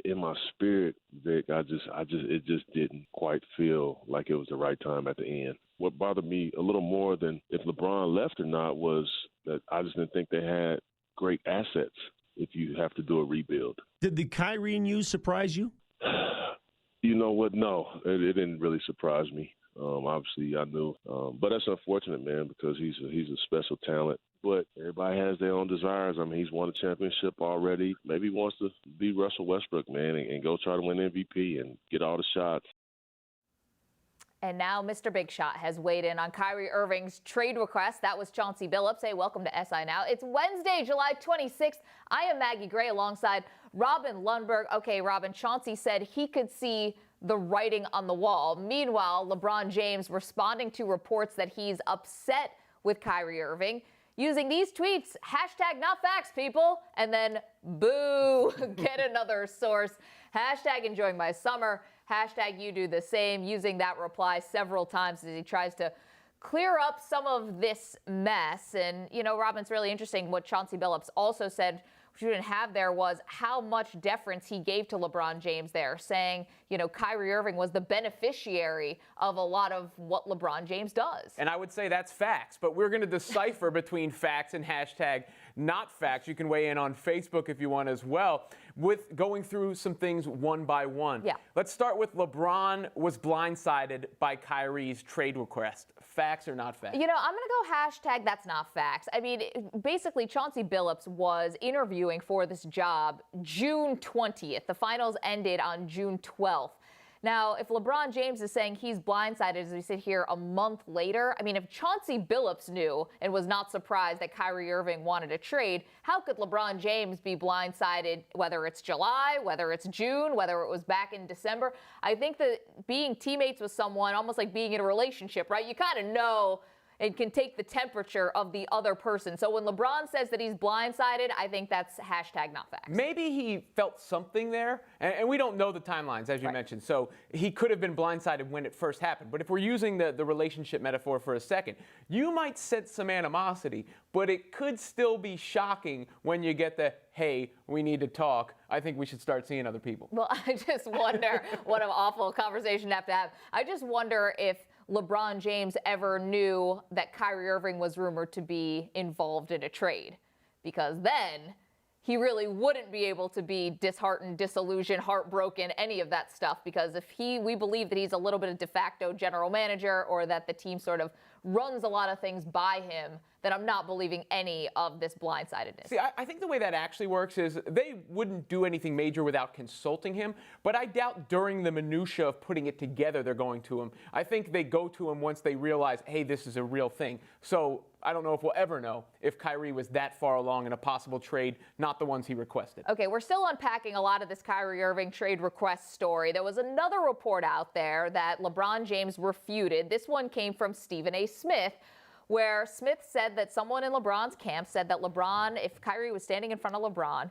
in my spirit, Vic, it just didn't quite feel like it was the right time at the end. What bothered me a little more than if LeBron left or not was that I just didn't think they had great assets if you have to do a rebuild. Did the Kyrie news surprise you? You know what? No, it didn't really surprise me. Obviously, I knew, but that's unfortunate, man, because he's a special talent. But everybody has their own desires. I mean, he's won a championship already. Maybe he wants to be Russell Westbrook, man, and go try to win MVP and get all the shots. And now Mr. Big Shot has weighed in on Kyrie Irving's trade request. That was Chauncey Billups. Hey, welcome to SI Now. It's Wednesday, July 26th. I am Maggie Gray alongside Robin Lundberg. Okay, Robin, Chauncey said he could see the writing on the wall. Meanwhile, LeBron James responding to reports that he's upset with Kyrie Irving, using these tweets, hashtag not facts, people, and then boo, get another source, hashtag enjoying my summer, hashtag you do the same, using that reply several times as he tries to clear up some of this mess. And, you know, Robin, it's really interesting what Chauncey Billups also said, which we didn't have there, was how much deference he gave to LeBron James there, saying, you know, Kyrie Irving was the beneficiary of a lot of what LeBron James does. And I would say that's facts, but we're going to decipher between facts and hashtag not facts. You can weigh in on Facebook if you want as well, with going through some things one by one. Yeah. Let's start with LeBron was blindsided by Kyrie's trade request. Facts or not facts? You know, I'm going to go hashtag that's not facts. I mean, basically, Chauncey Billups was interviewing for this job June 20th. The finals ended on June 12th. Now, if LeBron James is saying he's blindsided as we sit here a month later, I mean, if Chauncey Billups knew and was not surprised that Kyrie Irving wanted a trade, how could LeBron James be blindsided, whether it's July, whether it's June, whether it was back in December? I think that being teammates with someone, almost like being in a relationship, right? You kind of know and can take the temperature of the other person. So when LeBron says that he's blindsided, I think that's hashtag not facts. Maybe he felt something there, and we don't know the timelines, as you mentioned, so he could have been blindsided when it first happened. But if we're using the relationship metaphor for a second, you might sense some animosity, but it could still be shocking when you get the, hey, we need to talk. I think we should start seeing other people. Well, I just wonder what an awful conversation to have. I just wonder if LeBron James ever knew that Kyrie Irving was rumored to be involved in a trade, because then he really wouldn't be able to be disheartened, disillusioned, heartbroken, any of that stuff, because if we believe that he's a little bit of de facto general manager, or that the team sort of runs a lot of things by him, then I'm not believing any of this blindsidedness. See, I think the way that actually works is they wouldn't do anything major without consulting him, but I doubt during the minutia of putting it together they're going to him. I think they go to him once they realize, hey, this is a real thing. So I don't know if we'll ever know if Kyrie was that far along in a possible trade, not the ones he requested. Okay, we're still unpacking a lot of this Kyrie Irving trade request story. There was another report out there that LeBron James refuted. This one came from Stephen A. Smith, where Smith said that someone in LeBron's camp said that LeBron, if Kyrie was standing in front of LeBron,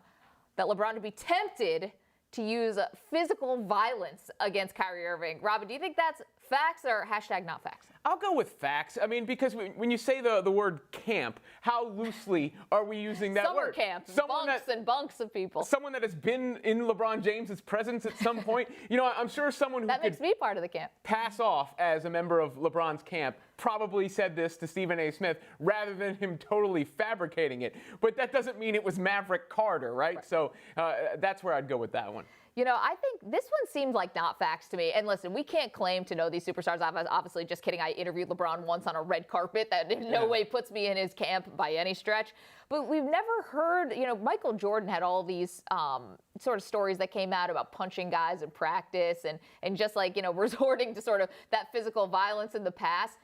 that LeBron would be tempted to use physical violence against Kyrie Irving. Robin, do you think that's facts or hashtag not facts? I'll go with facts. I mean, because when you say the word camp, how loosely are we using that Summer word? camp, Someone bunks and bunks of people. Someone that has been in LeBron James's presence at some point. You know, I'm sure someone who that makes me part of the camp. Pass off as a member of LeBron's camp probably said this to Stephen A. Smith rather than him totally fabricating it. But that doesn't mean it was Maverick Carter, right? So that's where I'd go with that one. You know, I think this one seemed like not facts to me. And listen, we can't claim to know these superstars. Obviously, just kidding. I interviewed LeBron once on a red carpet. That in no way puts me in his camp by any stretch. But we've never heard, you know, Michael Jordan had all these sort of stories that came out about punching guys in practice and just like, you know, resorting to sort of that physical violence in the past.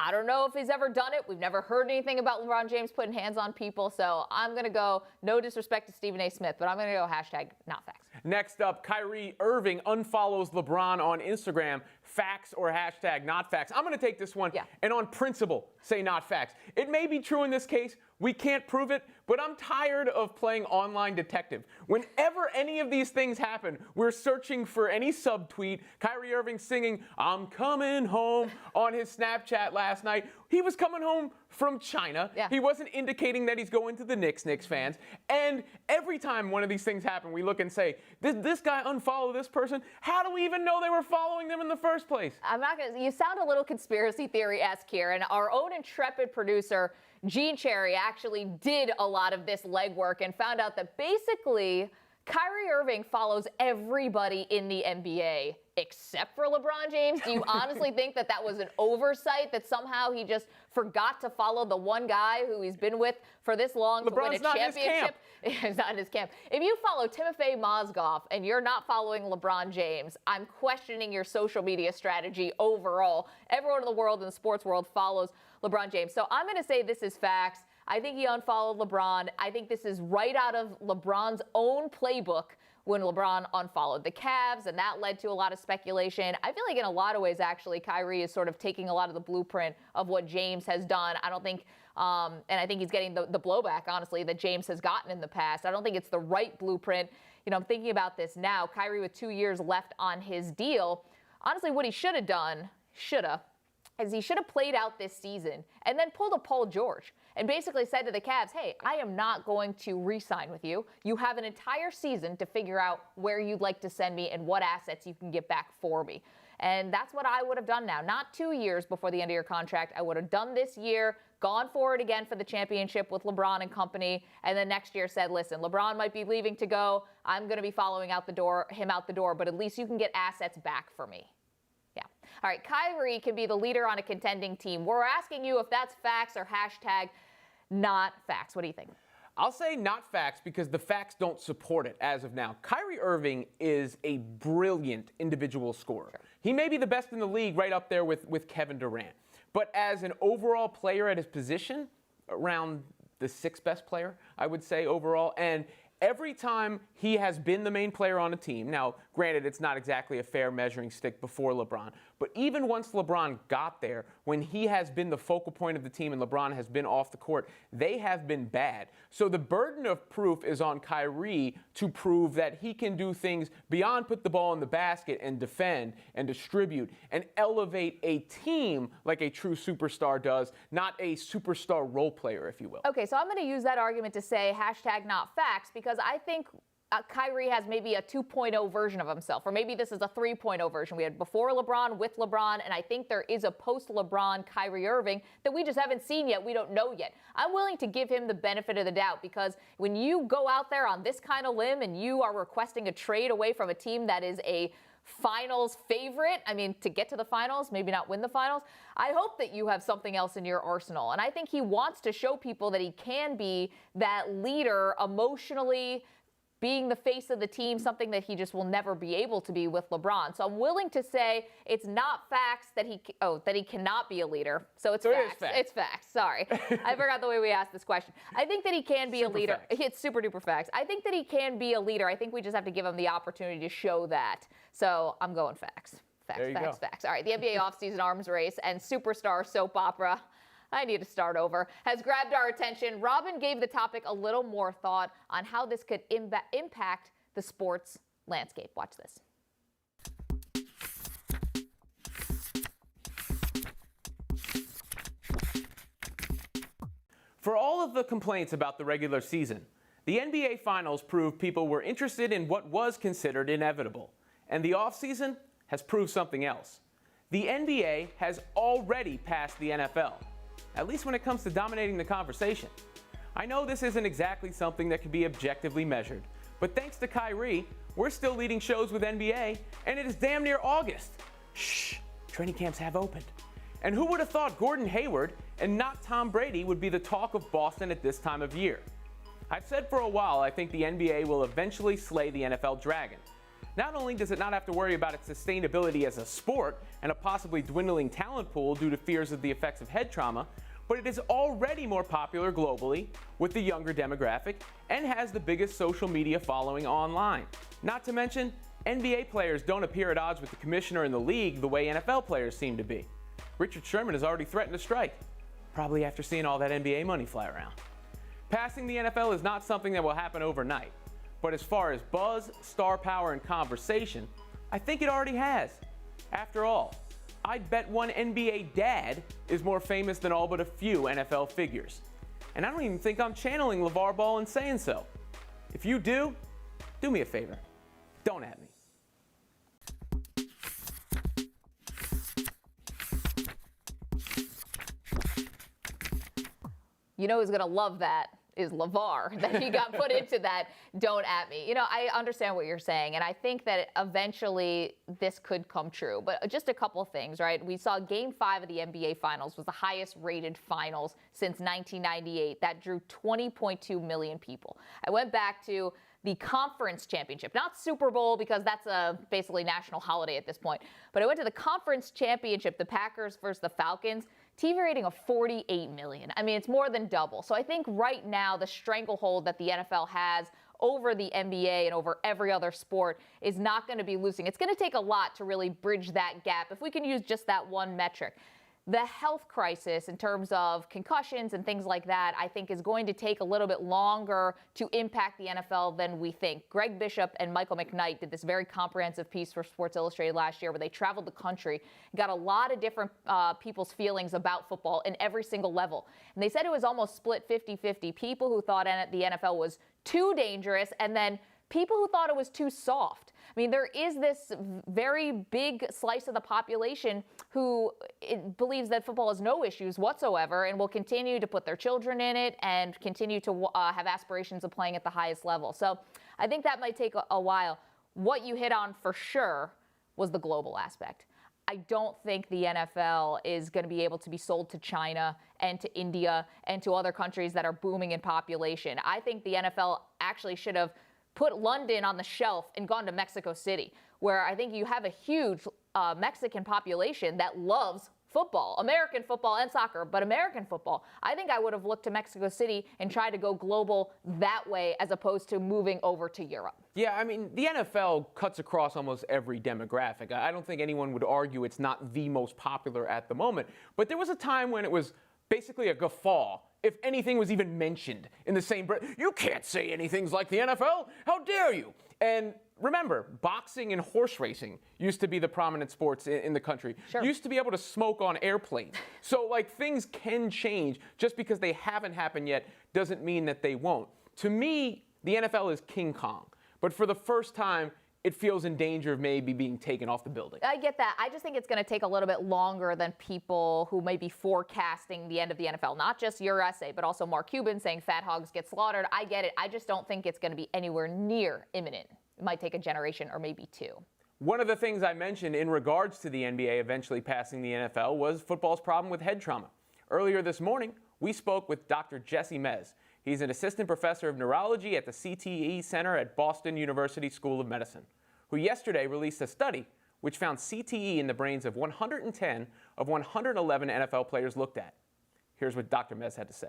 I don't know if he's ever done it. We've never heard anything about LeBron James putting hands on people. So I'm going to go, no disrespect to Stephen A. Smith, but I'm going to go hashtag not facts. Next up, Kyrie Irving unfollows LeBron on Instagram. Facts or hashtag not facts? I'm going to take this one and on principle say not facts. It may be true in this case. We can't prove it, but I'm tired of playing online detective. Whenever any of these things happen, we're searching for any subtweet. Kyrie Irving singing, "I'm coming home" on his Snapchat last night. He was coming home from China. Yeah. He wasn't indicating that he's going to the Knicks fans. And every time one of these things happen, we look and say, did this guy unfollow this person? How do we even know they were following them in the first place? I'm not gonna. You sound a little conspiracy theory-esque here, and our own intrepid producer, Gene Cherry, actually did a lot of this legwork and found out that basically Kyrie Irving follows everybody in the NBA except for LeBron James. Do you honestly think that that was an oversight, that somehow he just forgot to follow the one guy who he's been with for this long to win a championship? He's not in his camp. If you follow Timofey Mozgov and you're not following LeBron James, I'm questioning your social media strategy overall. Everyone in the world, in the sports world, follows LeBron James. So I'm going to say this is facts. I think he unfollowed LeBron. I think this is right out of LeBron's own playbook when LeBron unfollowed the Cavs, and that led to a lot of speculation. I feel like in a lot of ways, actually, Kyrie is sort of taking a lot of the blueprint of what James has done. I don't think, and I think he's getting the blowback, honestly, that James has gotten in the past. I don't think it's the right blueprint. You know, I'm thinking about this now. Kyrie with 2 years left on his deal. Honestly, what he should have done, is he should have played out this season and then pulled a Paul George and basically said to the Cavs, hey, I am not going to re-sign with you. You have an entire season to figure out where you'd like to send me and what assets you can get back for me. And that's what I would have done now. Not 2 years before the end of your contract. I would have done this year, gone for it again for the championship with LeBron and company, and then next year said, listen, LeBron might be leaving to go. I'm going to be following him out the door, but at least you can get assets back for me. Yeah. All right, Kyrie can be the leader on a contending team. We're asking you if that's facts or hashtag not facts. What do you think? I'll say not facts because the facts don't support it as of now. Kyrie Irving is a brilliant individual scorer. Sure. He may be the best in the league, right up there with Kevin Durant. But as an overall player at his position, around the sixth best player, I would say overall. And every time he has been the main player on a team, now, granted, it's not exactly a fair measuring stick before LeBron, but even once LeBron got there, when he has been the focal point of the team and LeBron has been off the court, they have been bad. So the burden of proof is on Kyrie to prove that he can do things beyond put the ball in the basket and defend and distribute and elevate a team like a true superstar does, not a superstar role player, if you will. Okay, so I'm going to use that argument to say hashtag not facts because I think Kyrie has maybe a 2.0 version of himself, or maybe this is a 3.0 version. We had before LeBron, with LeBron, and I think there is a post-LeBron Kyrie Irving that we just haven't seen yet. We don't know yet. I'm willing to give him the benefit of the doubt because when you go out there on this kind of limb and you are requesting a trade away from a team that is a finals favorite, I mean, to get to the finals, maybe not win the finals, I hope that you have something else in your arsenal. And I think he wants to show people that he can be that leader emotionally, being the face of the team, something that he just will never be able to be with LeBron. So I'm willing to say it's not facts that he cannot be a leader. So it's facts. It's facts. Sorry. I forgot the way we asked this question. I think that he can be a leader. Facts. It's super duper facts. I think that he can be a leader. I think we just have to give him the opportunity to show that. So I'm going facts. Facts. All right, the NBA offseason arms race and superstar soap opera, I need to start over, has grabbed our attention. Robin gave the topic a little more thought on how this could impact the sports landscape. Watch this. For all of the complaints about the regular season, the NBA Finals proved people were interested in what was considered inevitable. And the offseason has proved something else. The NBA has already passed the NFL. At least when it comes to dominating the conversation. I know this isn't exactly something that can be objectively measured, but thanks to Kyrie, we're still leading shows with NBA, and it is damn near August. Shh, training camps have opened. And who would have thought Gordon Hayward and not Tom Brady would be the talk of Boston at this time of year? I've said for a while I think the NBA will eventually slay the NFL dragon. Not only does it not have to worry about its sustainability as a sport and a possibly dwindling talent pool due to fears of the effects of head trauma, but it is already more popular globally with the younger demographic and has the biggest social media following online. Not to mention, NBA players don't appear at odds with the commissioner in the league the way NFL players seem to be. Richard Sherman has already threatened to strike, probably after seeing all that NBA money fly around. Passing the NFL is not something that will happen overnight, but as far as buzz, star power, and conversation, I think it already has. After all, I'd bet one NBA dad is more famous than all but a few NFL figures. And I don't even think I'm channeling LeVar Ball in saying so. If you do me a favor. Don't at me. You know who's going to love that is LeVar, that he got put into that don't at me. You know, I understand what you're saying, and I think that eventually this could come true. But just a couple of things, right? We saw Game 5 of the NBA Finals was the highest rated finals since 1998. That drew 20.2 million people. I went back to the conference championship, not Super Bowl because that's a basically national holiday at this point. But I went to the conference championship, the Packers versus the Falcons. TV rating of 48 million. I mean, it's more than double. So I think right now the stranglehold that the NFL has over the NBA and over every other sport is not going to be losing. It's going to take a lot to really bridge that gap if we can use just that one metric. The health crisis in terms of concussions and things like that, I think is going to take a little bit longer to impact the NFL than we think. Greg Bishop and Michael McKnight did this very comprehensive piece for Sports Illustrated last year where they traveled the country, got a lot of different people's feelings about football in every single level. And they said it was almost split 50-50. People who thought the NFL was too dangerous and then people who thought it was too soft. I mean, there is this very big slice of the population who believes that football has no issues whatsoever and will continue to put their children in it and continue to have aspirations of playing at the highest level. So I think that might take a while. What you hit on for sure was the global aspect. I don't think the NFL is going to be able to be sold to China and to India and to other countries that are booming in population. I think the NFL actually should have put London on the shelf and gone to Mexico City, where I think you have a huge Mexican population that loves football, American football and soccer, but American football. I think I would have looked to Mexico City and tried to go global that way as opposed to moving over to Europe. Yeah, I mean, the NFL cuts across almost every demographic. I don't think anyone would argue it's not the most popular at the moment, but there was a time when it was basically a guffaw if anything was even mentioned in the same breath. You can't say anything's like the NFL. How dare you? And remember, boxing and horse racing used to be the prominent sports in the country. Sure. Used to be able to smoke on airplanes. So, like, things can change. Just because they haven't happened yet doesn't mean that they won't. To me, the NFL is King Kong. But for the first time, it feels in danger of maybe being taken off the building. I get that. I just think it's going to take a little bit longer than people who may be forecasting the end of the NFL. Not just your essay, but also Mark Cuban saying fat hogs get slaughtered. I get it. I just don't think it's going to be anywhere near imminent. It might take a generation or maybe two. One of the things I mentioned in regards to the NBA eventually passing the NFL was football's problem with head trauma. Earlier this morning, we spoke with Dr. Jesse Mez. He's an assistant professor of neurology at the CTE Center at Boston University School of Medicine, who yesterday released a study which found CTE in the brains of 110 of 111 NFL players looked at. Here's what Dr. Mez had to say.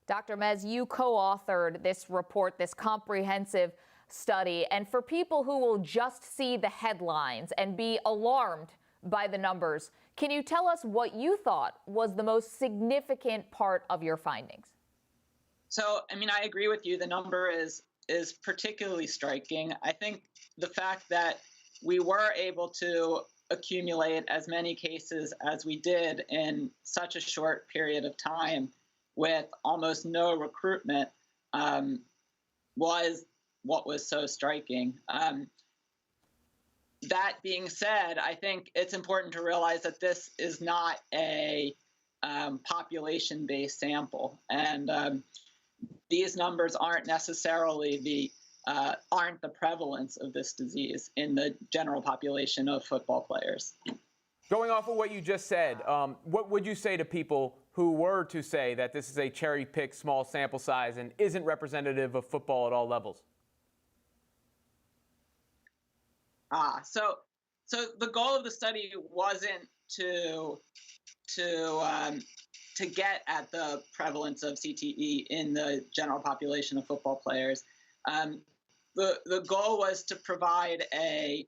Dr. Mez, you co-authored this report, this comprehensive study. And for people who will just see the headlines and be alarmed by the numbers, can you tell us what you thought was the most significant part of your findings? So, I mean, I agree with you. The number is particularly striking. I think the fact that we were able to accumulate as many cases as we did in such a short period of time with almost no recruitment was what was so striking. That being said, I think it's important to realize that this is not a population-based sample, and these numbers aren't necessarily aren't the prevalence of this disease in the general population of football players. Going off of what you just said, what would you say to people who were to say that this is a cherry-picked small sample size and isn't representative of football at all levels? So the goal of the study wasn't to get at the prevalence of CTE in the general population of football players. The goal was to provide a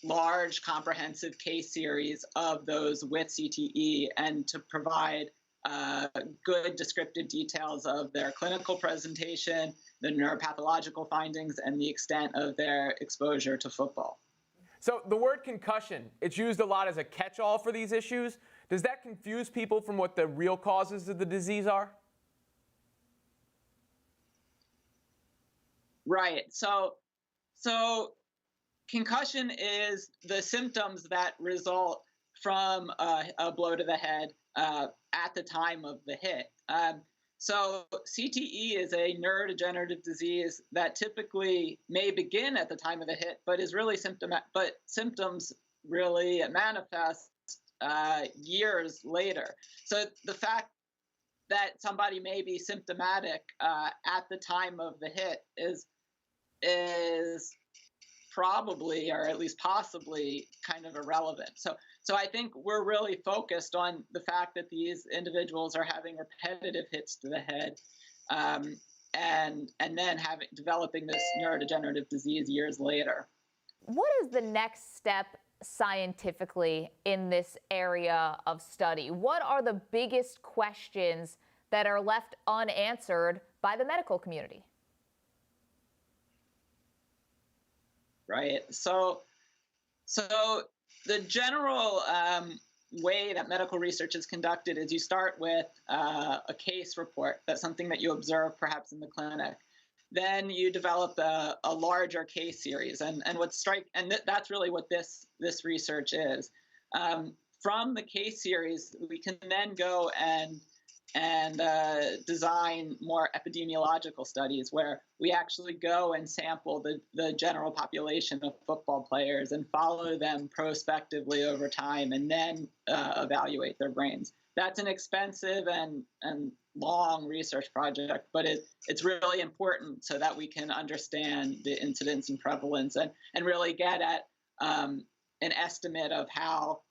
large, comprehensive case series of those with CTE and to provide good descriptive details of their clinical presentation, the neuropathological findings, and the extent of their exposure to football. So the word concussion, it's used a lot as a catch-all for these issues. Does that confuse people from what the real causes of the disease are? Right. So concussion is the symptoms that result from a blow to the head at the time of the hit. So CTE is a neurodegenerative disease that typically may begin at the time of the hit, but is really symptoms really manifest years later. So the fact that somebody may be symptomatic at the time of the hit is probably, or at least possibly, kind of irrelevant. So I think we're really focused on the fact that these individuals are having repetitive hits to the head, and then developing this neurodegenerative disease years later. What is the next step scientifically in this area of study? What are the biggest questions that are left unanswered by the medical community? Right. So the general way that medical research is conducted is you start with a case report. That's something that you observe perhaps in the clinic. Then you develop a larger case series, and that's really what this research is. From the case series, we can then go and design more epidemiological studies where we actually go and sample the general population of football players and follow them prospectively over time, and then evaluate their brains. That's an expensive and long research project, but it's really important so that we can understand the incidence and prevalence and really get at an estimate of how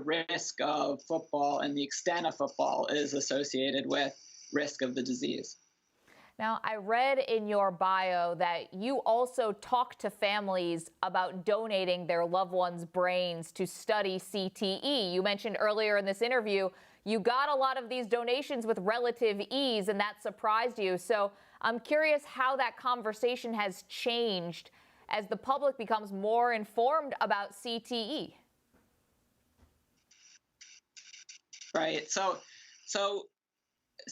risk of football and the extent of football is associated with risk of the disease. Now, I read in your bio that you also talk to families about donating their loved ones' brains to study CTE. You mentioned earlier in this interview you got a lot of these donations with relative ease, and that surprised you. So I'm curious how that conversation has changed as the public becomes more informed about CTE. Right. So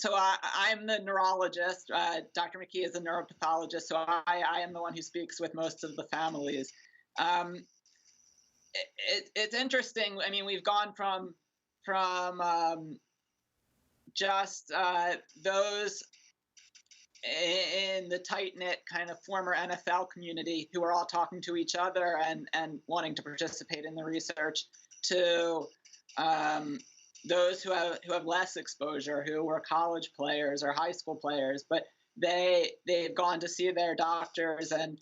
I'm the neurologist. Dr. McKee is a neuropathologist. So I am the one who speaks with most of the families. It's interesting. I mean, we've gone from just those in the tight-knit kind of former NFL community who are all talking to each other and wanting to participate in the research to those who have less exposure, who were college players or high school players, but they've gone to see their doctors and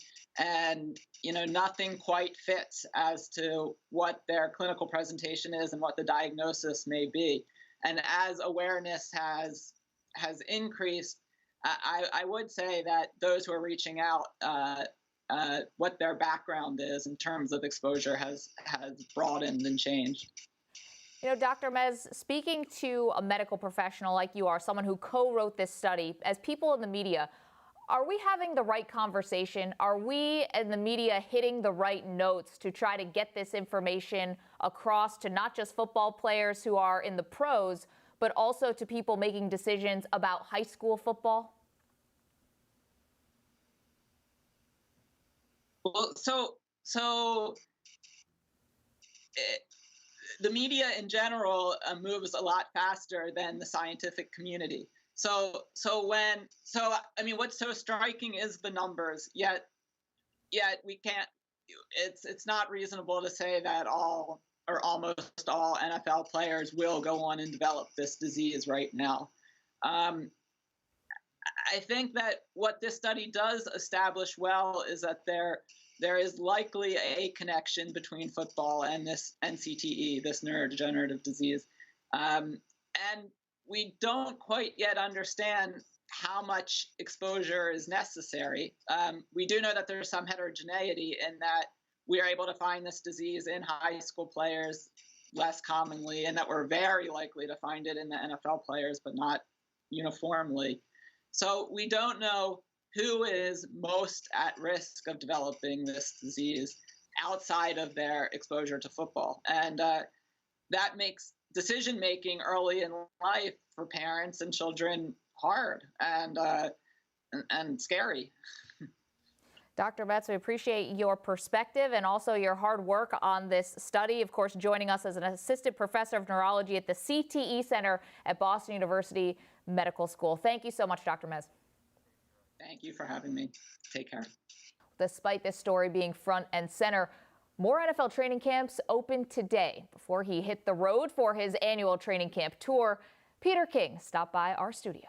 nothing quite fits as to what their clinical presentation is and what the diagnosis may be. And as awareness has increased, I would say that those who are reaching out, what their background is in terms of exposure has broadened and changed. Dr. Mez, speaking to a medical professional like you are, someone who co-wrote this study, as people in the media, are we having the right conversation? Are we in the media hitting the right notes to try to get this information across to not just football players who are in the pros, but also to people making decisions about high school football? Well, the media in general moves a lot faster than the scientific community. What's so striking is the numbers. Yet we can't. It's not reasonable to say that all or almost all NFL players will go on and develop this disease right now. I think that what this study does establish well is that there is likely a connection between football and CTE, this neurodegenerative disease. And we don't quite yet understand how much exposure is necessary. We do know that there's some heterogeneity in that we are able to find this disease in high school players. less commonly, and that we're very likely to find it in the NFL players, but not uniformly. So we don't know who is most at risk of developing this disease outside of their exposure to football. And that makes decision-making early in life for parents and children hard and scary. Dr. Betts, we appreciate your perspective and also your hard work on this study. Of course, joining us as an assistant professor of neurology at the CTE Center at Boston University Medical School. Thank you so much, Dr. Mez. Thank you for having me. Take care. Despite this story being front and center, more NFL training camps open today. Before he hit the road for his annual training camp tour, Peter King stopped by our studio.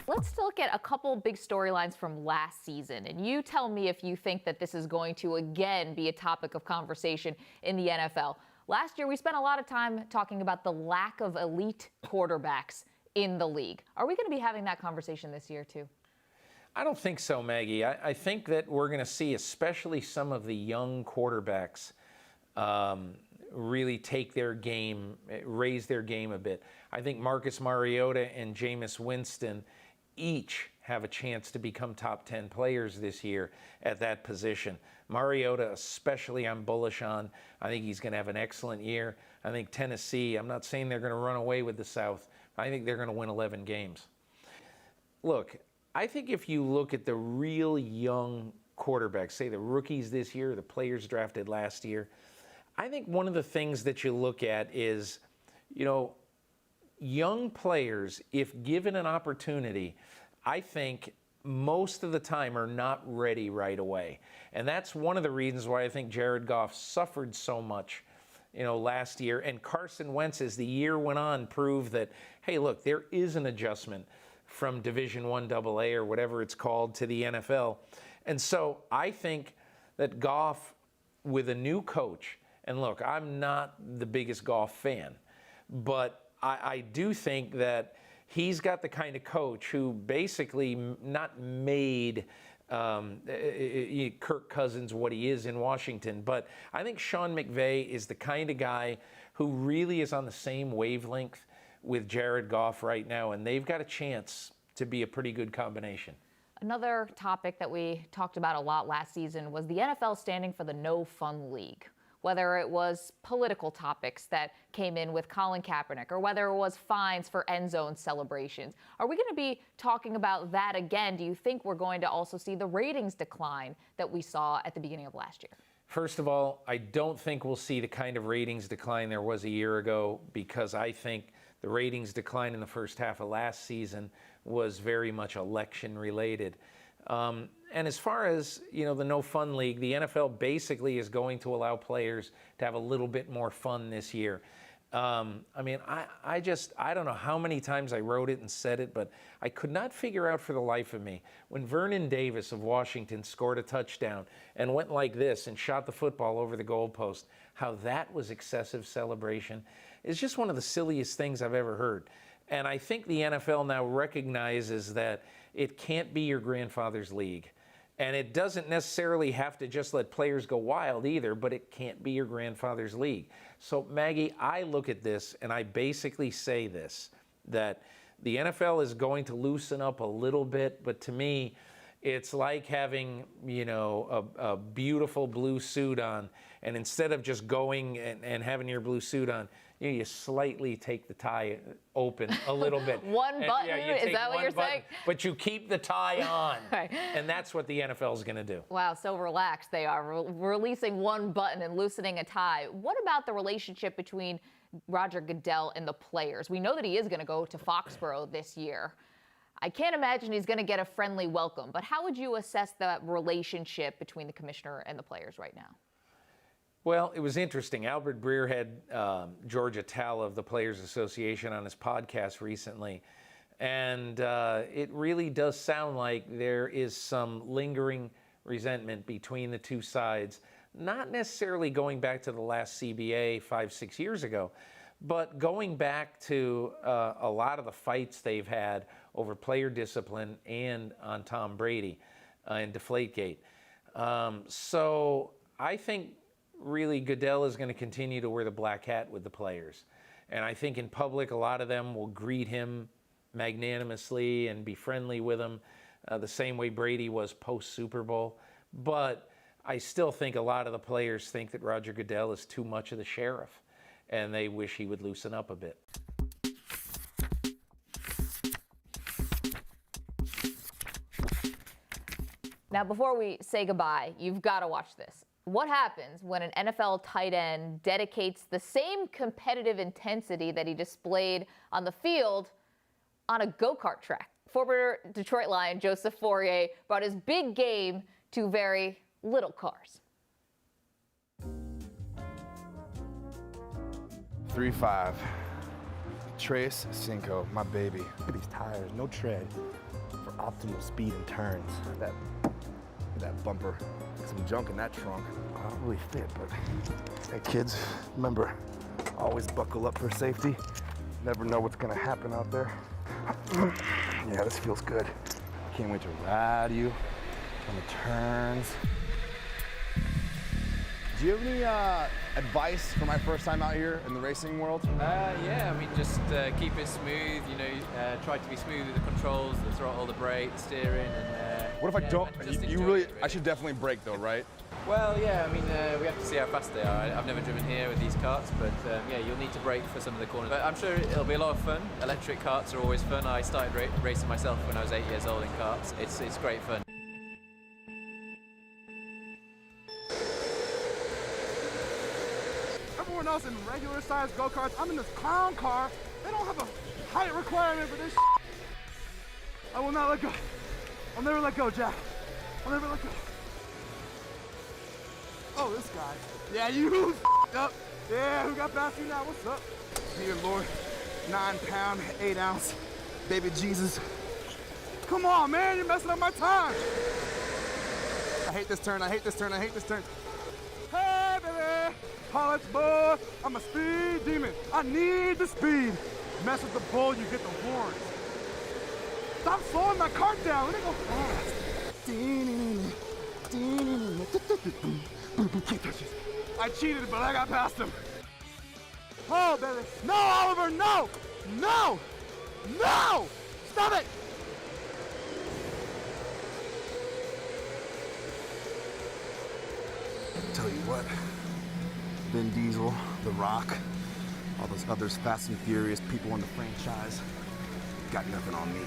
Let's look at a couple big storylines from last season, and you tell me if you think that this is going to again be a topic of conversation in the NFL. Last year, we spent a lot of time talking about the lack of elite quarterbacks in the league. Are we going to be having that conversation this year, too? I don't think so, Maggie. I think that we're going to see, especially some of the young quarterbacks, really take their game, raise their game a bit. I think Marcus Mariota and Jameis Winston each have a chance to become top 10 players this year at that position. Mariota especially I'm bullish on. I think he's going to have an excellent year. I think Tennessee, I'm not saying they're going to run away with the South. I think they're going to win 11 games. Look, I think if you look at the real young quarterbacks, say the rookies this year, the players drafted last year, I think one of the things that you look at is, young players, if given an opportunity, I think most of the time are not ready right away. And that's one of the reasons why I think Jared Goff suffered so much, last year. And Carson Wentz, as the year went on, proved that, hey, look, there is an adjustment from Division I AA or whatever it's called to the NFL. And so I think that Goff, with a new coach, and look, I'm not the biggest Goff fan, but I do think that he's got the kind of coach who basically not made Kirk Cousins what he is in Washington, but I think Sean McVay is the kind of guy who really is on the same wavelength with Jared Goff right now, and they've got a chance to be a pretty good combination. Another topic that we talked about a lot last season was the NFL standing for the No Fun League. Whether it was political topics that came in with Colin Kaepernick or whether it was fines for end zone celebrations. Are we going to be talking about that again? Do you think we're going to also see the ratings decline that we saw at the beginning of last year? First of all, I don't think we'll see the kind of ratings decline there was a year ago, because I think the ratings decline in the first half of last season was very much election related. And as far as, the No Fun League, the NFL basically is going to allow players to have a little bit more fun this year. I don't know how many times I wrote it and said it, but I could not figure out for the life of me, when Vernon Davis of Washington scored a touchdown and went like this and shot the football over the goalpost, how that was excessive celebration. It's just one of the silliest things I've ever heard. And I think the NFL now recognizes that it can't be your grandfather's league. And it doesn't necessarily have to just let players go wild either, but it can't be your grandfather's league. So, Maggie, I look at this and I basically say this, that the NFL is going to loosen up a little bit, but to me, it's like having, a beautiful blue suit on, and instead of just going and having your blue suit on, you slightly take the tie open a little bit. One button? Is that what you're saying? But you keep the tie on. Right. And that's what the NFL is going to do. Wow, so relaxed they are, releasing one button and loosening a tie. What about the relationship between Roger Goodell and the players? We know that he is going to go to Foxborough this year. I can't imagine he's going to get a friendly welcome, but how would you assess that relationship between the commissioner and the players right now? Well, it was interesting. Albert Breer had George Attala of the Players Association on his podcast recently, and it really does sound like there is some lingering resentment between the two sides, not necessarily going back to the last CBA 5-6 years ago, but going back to a lot of the fights they've had over player discipline and on Tom Brady. in Deflategate. So I think really Goodell is going to continue to wear the black hat with the players. And I think in public, a lot of them will greet him magnanimously and be friendly with him, the same way Brady was post-Super Bowl. But I still think a lot of the players think that Roger Goodell is too much of the sheriff, and they wish he would loosen up a bit. Now, before we say goodbye, you've got to watch this. What happens when an NFL tight end dedicates the same competitive intensity that he displayed on the field on a go-kart track? Former Detroit Lion Joseph Fauria brought his big game to very little cars. 3.5. Trace Cinco, my baby. Look at these tires, no tread for optimal speed and turns. That bumper, some junk in that trunk. I don't really fit, but hey kids, remember, always buckle up for safety. Never know what's gonna happen out there. Yeah, this feels good. Can't wait to ride you on the turns. Do you have any advice for my first time out here in the racing world? Yeah, I mean, just keep it smooth, you know, try to be smooth with the controls, the throttle, the brake, the steering, and what if I don't? You really, I should definitely brake though, right? Well, yeah, I mean, we have to see how fast they are. I've never driven here with these karts, but yeah, you'll need to brake for some of the corners. But I'm sure it'll be a lot of fun. Electric karts are always fun. I started racing myself when I was 8 years old in karts. It's great fun. Everyone else in regular sized go-karts, I'm in this clown car. They don't have a height requirement for this. I will not let go. I'll never let go, Jack. I'll never let go. Oh, this guy. Yeah, you up. Yeah, who got past you now? What's up? Dear Lord, 9 pound, 8 ounce, baby Jesus. Come on, man, you're messing up my time. I hate this turn, I hate this turn, I hate this turn. Hey, baby, Hollis boy, I'm a speed demon. I need the speed. Mess with the bull, you get the horns. Stop slowing my cart down, let me go fast. I cheated, but I got past him. Oh, baby. No, Oliver, no! No! No! Stop it! Tell you what, Vin Diesel, The Rock, all those others Fast and Furious people in the franchise, got nothing on me.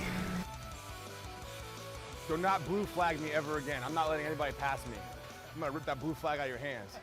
Do not blue flag me ever again. I'm not letting anybody pass me. I'm gonna rip that blue flag out of your hands.